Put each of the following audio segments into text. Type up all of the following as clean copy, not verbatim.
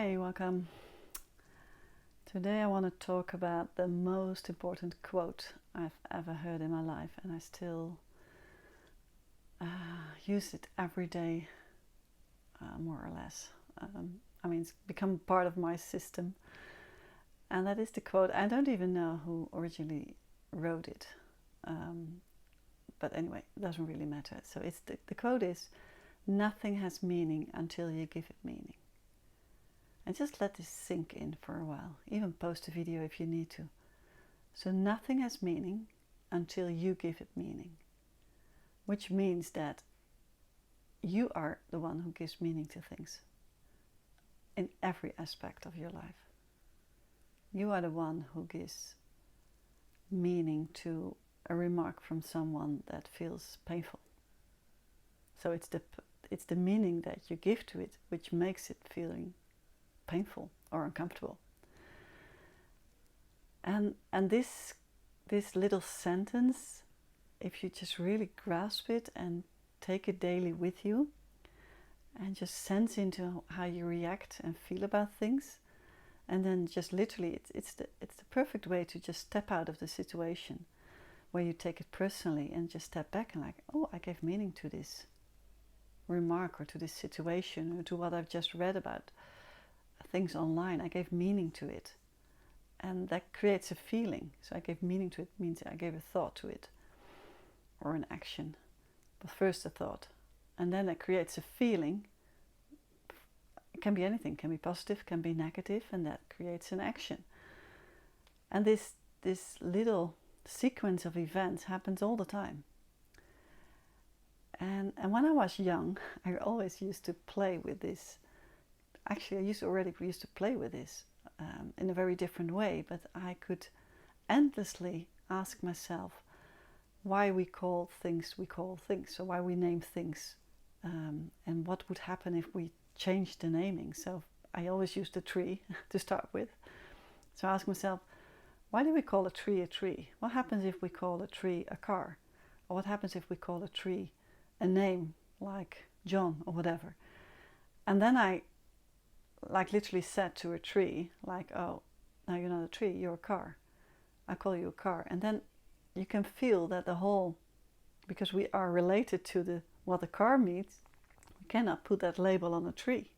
Hi, welcome. Today I want to talk about the most important quote I've ever heard in my life, and I still use it every day, more or less. It's become part of my system, and that is the quote. I don't even know who originally wrote it, but anyway, it doesn't really matter. So the quote is, "Nothing has meaning until you give it meaning." And just let this sink in for a while. Even post a video if you need to. So nothing has meaning until you give it meaning. Which means that you are the one who gives meaning to things. In every aspect of your life. You are the one who gives meaning to a remark from someone that feels painful. So it's the meaning that you give to it which makes it feeling painful or uncomfortable. And this little sentence, if you just really grasp it and take it daily with you and just sense into how you react and feel about things, and then just literally it's the perfect way to just step out of the situation where you take it personally and just step back and like, oh, I gave meaning to this remark or to this situation or to what I've just read about things online. I gave meaning to it, and that creates a feeling. So I gave meaning to it means I gave a thought to it or an action, but first a thought, and then it creates a feeling. It can be anything, it can be positive, can be negative, and that creates an action. And this little sequence of events happens all the time. And when I was young, I always used to play with this. Actually, I used to play with this in a very different way, but I could endlessly ask myself why we call things, so why we name things, and what would happen if we changed the naming. So I always used a tree to start with. So I ask myself, why do we call a tree a tree? What happens if we call a tree a car? Or what happens if we call a tree a name like John or whatever? And then I literally said to a tree, oh, now you're not a tree, you're a car. I call you a car. And then you can feel that the whole, because we are related to what the car means, we cannot put that label on a tree.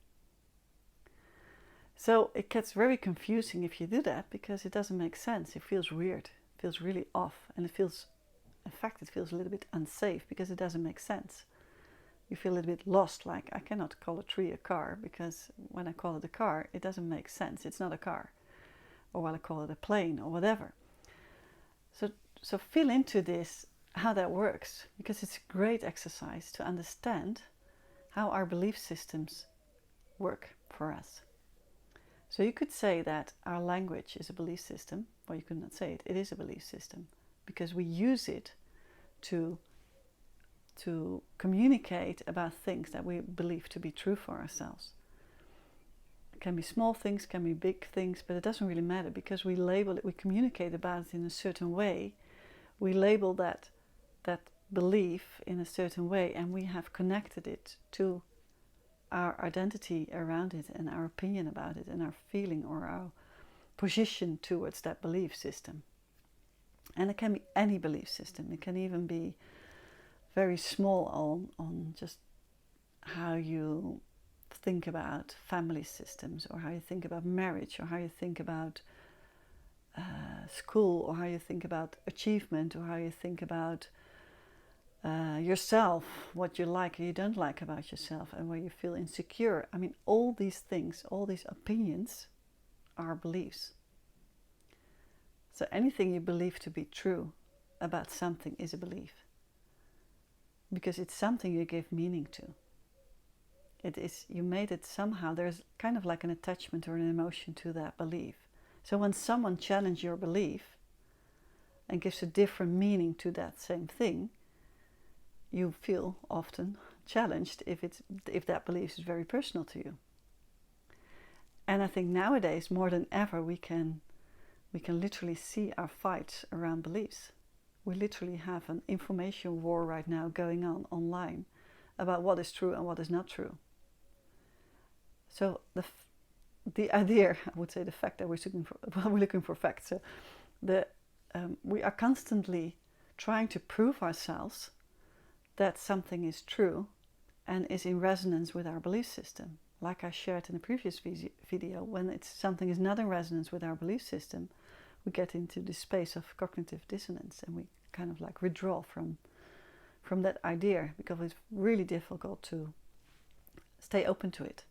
So it gets very confusing if you do that, because it doesn't make sense. It feels weird, it feels really off, and in fact it feels a little bit unsafe because it doesn't make sense. You feel a little bit lost, like I cannot call a tree a car, because when I call it a car, it doesn't make sense. It's not a car. Or while I call it a plane or whatever. So feel into this, how that works, because it's a great exercise to understand how our belief systems work for us. So you could say that our language is a belief system, or you could not say it. It is a belief system, because we use it to communicate about things that we believe to be true for ourselves. It can be small things, can be big things, but it doesn't really matter, because we label it, we communicate about it in a certain way. We label that belief in a certain way, and we have connected it to our identity around it and our opinion about it and our feeling or our position towards that belief system. And it can be any belief system. It can even be very small on just how you think about family systems, or how you think about marriage, or how you think about school, or how you think about achievement, or how you think about yourself, what you like and you don't like about yourself, and where you feel insecure. I mean, all these things, all these opinions are beliefs. So anything you believe to be true about something is a belief, because it's something you give meaning to. It is, you made it somehow, there's kind of like an attachment or an emotion to that belief. So when someone challenges your belief and gives a different meaning to that same thing, you feel often challenged if that belief is very personal to you. And I think nowadays, more than ever, we can literally see our fights around beliefs. We literally have an information war right now going on online about what is true and what is not true. So the idea, I would say the fact that we're looking for facts. So we are constantly trying to prove ourselves that something is true and is in resonance with our belief system. Like I shared in the previous video, when something is not in resonance with our belief system, we get into the space of cognitive dissonance, and we kind of like withdraw from that idea, because it's really difficult to stay open to it.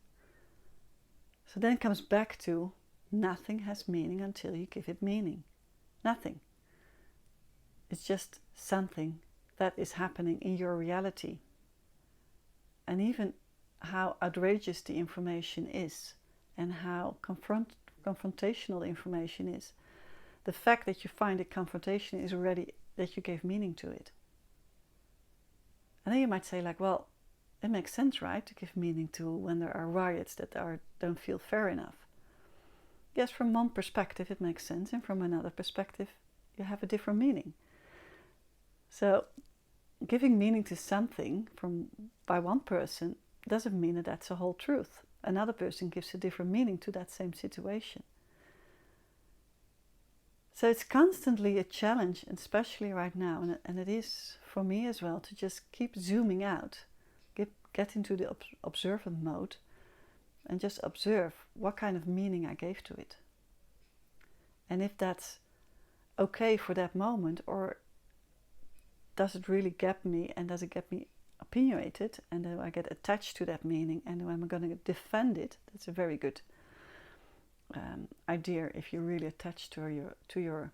So then it comes back to nothing has meaning until you give it meaning. Nothing. It's just something that is happening in your reality. And even how outrageous the information is and how confrontational the information is, the fact that you find it confrontation is already that you gave meaning to it. And then you might say, like, well, it makes sense, right, to give meaning to when there are riots that don't feel fair enough. Yes, from one perspective it makes sense, and from another perspective you have a different meaning. So giving meaning to something by one person doesn't mean that that's a whole truth. Another person gives a different meaning to that same situation. So it's constantly a challenge, especially right now, and it is for me as well, to just keep zooming out, get into the observant mode, and just observe what kind of meaning I gave to it. And if that's okay for that moment, or does it really get me, and does it get me opinionated, and do I get attached to that meaning, and am I going to defend it? That's a very good idea. If you're really attached to your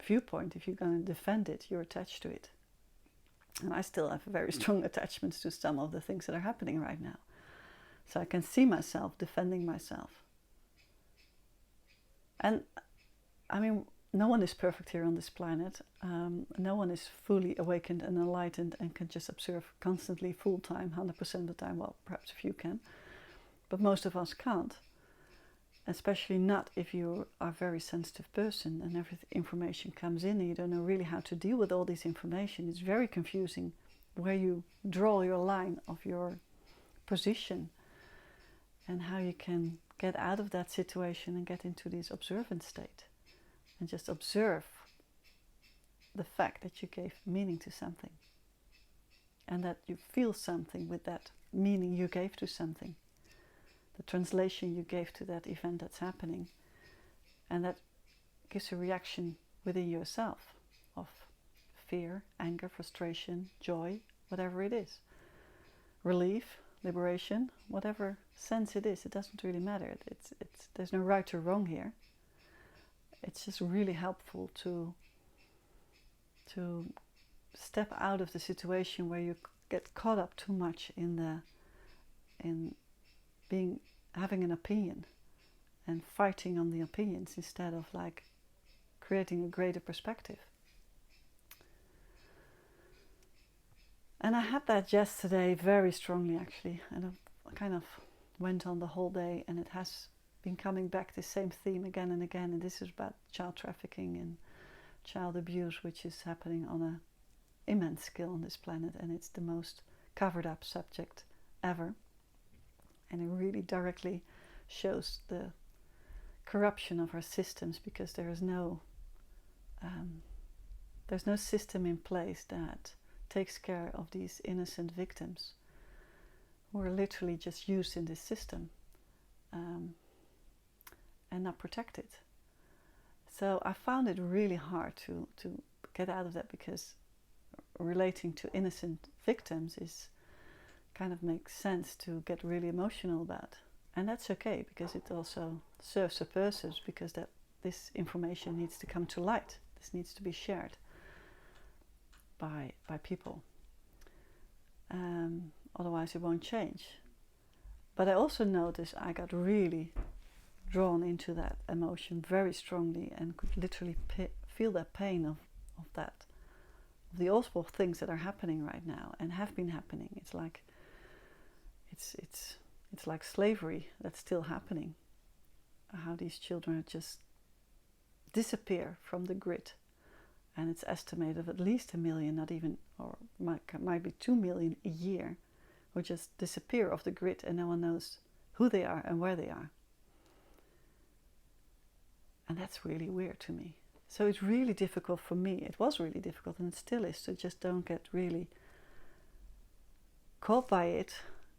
viewpoint, if you're going to defend it, you're attached to it. And I still have very strong attachments to some of the things that are happening right now. So I can see myself defending myself. And I mean, no one is perfect here on this planet. No one is fully awakened and enlightened and can just observe constantly, full time, 100% of the time. Well, perhaps a few can, but most of us can't. Especially not if you are a very sensitive person and every information comes in and you don't know really how to deal with all this information. It's very confusing where you draw your line of your position and how you can get out of that situation and get into this observant state and just observe the fact that you gave meaning to something and that you feel something with that meaning you gave to something. The translation you gave to that event that's happening, and that gives a reaction within yourself of fear, anger, frustration, joy, whatever it is, relief, liberation, whatever sense it is. It doesn't really matter. There's no right or wrong here. It's just really helpful to step out of the situation where you get caught up too much in having an opinion and fighting on the opinions instead of like creating a greater perspective. And I had that yesterday very strongly, actually, and I kind of went on the whole day, and it has been coming back the same theme again and again. And this is about child trafficking and child abuse, which is happening on an immense scale on this planet, and it's the most covered up subject ever. And it really directly shows the corruption of our systems, because there's no system in place that takes care of these innocent victims who are literally just used in this system and not protected. So I found it really hard to get out of that, because relating to innocent victims is kind of makes sense to get really emotional about. And that's okay, because it also serves a purpose, because this information needs to come to light. This needs to be shared by people. Otherwise it won't change. But I also noticed I got really drawn into that emotion very strongly, and could literally feel that pain of the awful things that are happening right now and have been happening. It's like it's like slavery that's still happening. How these children just disappear from the grid, and it's estimated of at least 1 million, not even, or might be 2 million a year, who just disappear off the grid, and no one knows who they are and where they are. And that's really weird to me. So it's really difficult for me. It was really difficult, and it still is, to just don't get really caught by it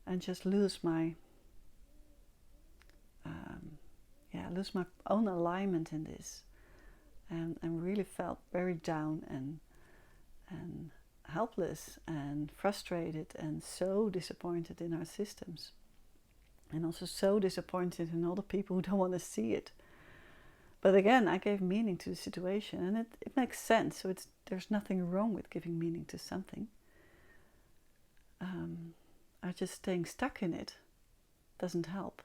and just lose my lose my own alignment in this, and really felt very down and helpless and frustrated and so disappointed in our systems, and also so disappointed in all the people who don't want to see it. But again, I gave meaning to the situation, and it makes sense. So there's nothing wrong with giving meaning to something. Just staying stuck in it doesn't help.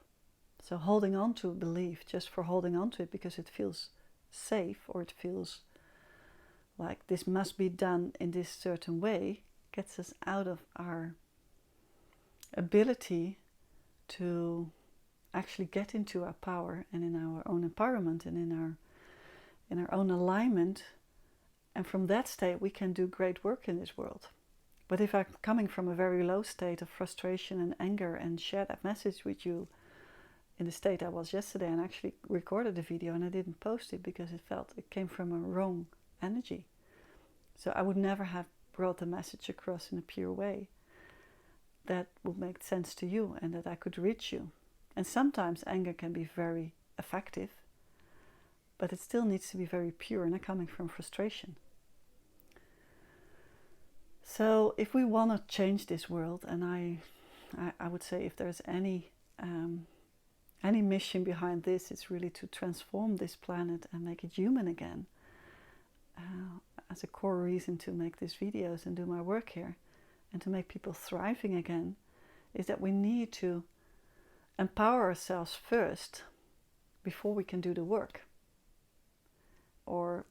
So holding on to a belief just for holding on to it because it feels safe, or it feels like this must be done in this certain way, gets us out of our ability to actually get into our power and in our own empowerment and in our own alignment. And from that state we can do great work in this world. But if I'm coming from a very low state of frustration and anger and share that message with you in the state I was yesterday, and actually recorded the video and I didn't post it because it came from a wrong energy. So I would never have brought the message across in a pure way that would make sense to you and that I could reach you. And sometimes anger can be very effective, but it still needs to be very pure and not coming from frustration. So if we want to change this world, and I would say if there's any mission behind this, it's really to transform this planet and make it human again. As a core reason to make these videos and do my work here, and to make people thriving again, is that we need to empower ourselves first before we can do the work. Or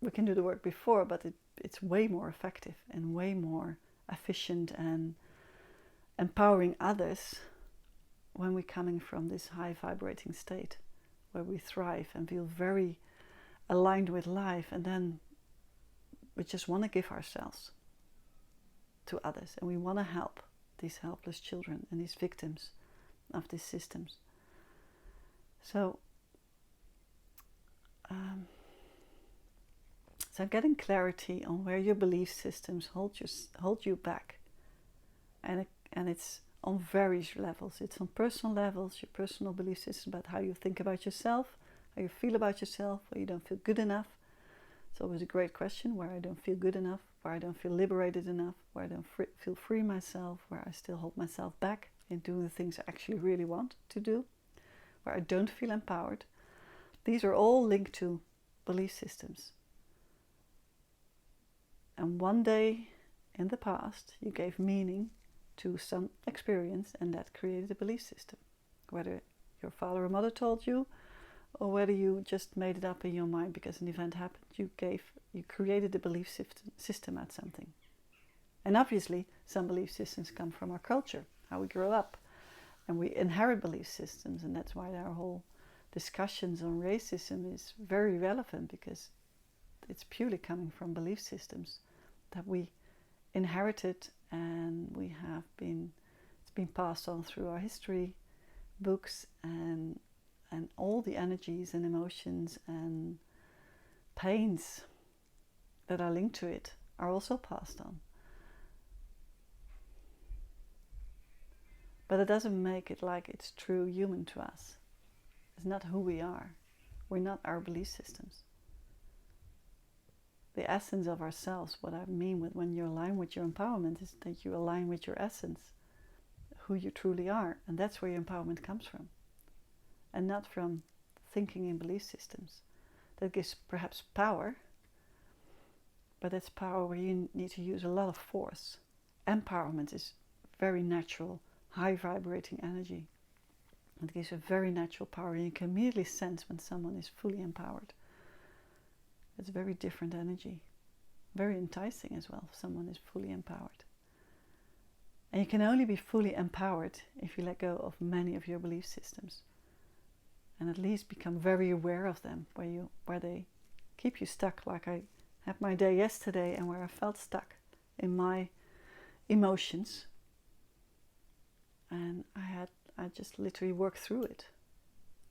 we can do the work before, but it's way more effective and way more efficient and empowering others when we're coming from this high vibrating state where we thrive and feel very aligned with life, and then we just want to give ourselves to others, and we want to help these helpless children and these victims of these systems. So getting clarity on where your belief systems hold you back, and it's on various levels. It's on personal levels, your personal belief system about how you think about yourself, how you feel about yourself, where you don't feel good enough. It's always a great question, where I don't feel good enough, where I don't feel liberated enough, where I don't feel free myself, where I still hold myself back in doing the things I actually really want to do, where I don't feel empowered. These are all linked to belief systems. And one day in the past, you gave meaning to some experience, and that created a belief system. Whether your father or mother told you, or whether you just made it up in your mind because an event happened, you created a belief system at something. And obviously, some belief systems come from our culture, how we grow up, and we inherit belief systems, and that's why our whole discussions on racism is very relevant, because it's purely coming from belief systems that we inherited, and it's been passed on through our history books, and all the energies and emotions and pains that are linked to it are also passed on. But it doesn't make it like it's true human to us. It's not who we are. We're not our belief systems. The essence of ourselves, what I mean with when you align with your empowerment, is that you align with your essence, who you truly are. And that's where your empowerment comes from. And not from thinking in belief systems. That gives perhaps power, but that's power where you need to use a lot of force. Empowerment is very natural, high vibrating energy. It gives a very natural power, and you can immediately sense when someone is fully empowered. It's a very different energy, very enticing as well if someone is fully empowered. And you can only be fully empowered if you let go of many of your belief systems, and at least become very aware of them, where they keep you stuck, like I had my day yesterday, and where I felt stuck in my emotions, and I just literally worked through it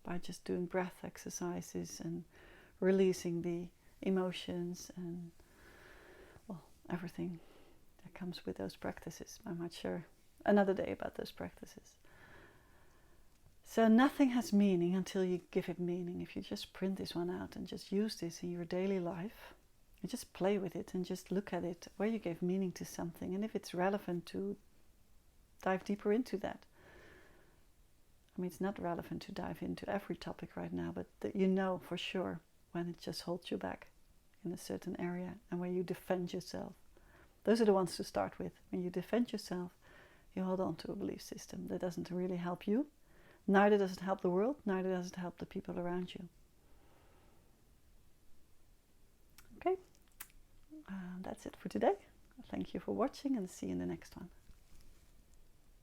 by just doing breath exercises and releasing the emotions and, well, everything that comes with those practices. I might share another day about those practices. So nothing has meaning until you give it meaning. If you just print this one out and just use this in your daily life, and just play with it and just look at it where you gave meaning to something, and if it's relevant to dive deeper into that. I mean, it's not relevant to dive into every topic right now, but that you know for sure when it just holds you back in a certain area and where you defend yourself. Those are the ones to start with. When you defend yourself, you hold on to a belief system that doesn't really help you. Neither does it help the world, neither does it help the people around you. Okay, that's it for today. Thank you for watching and see you in the next one.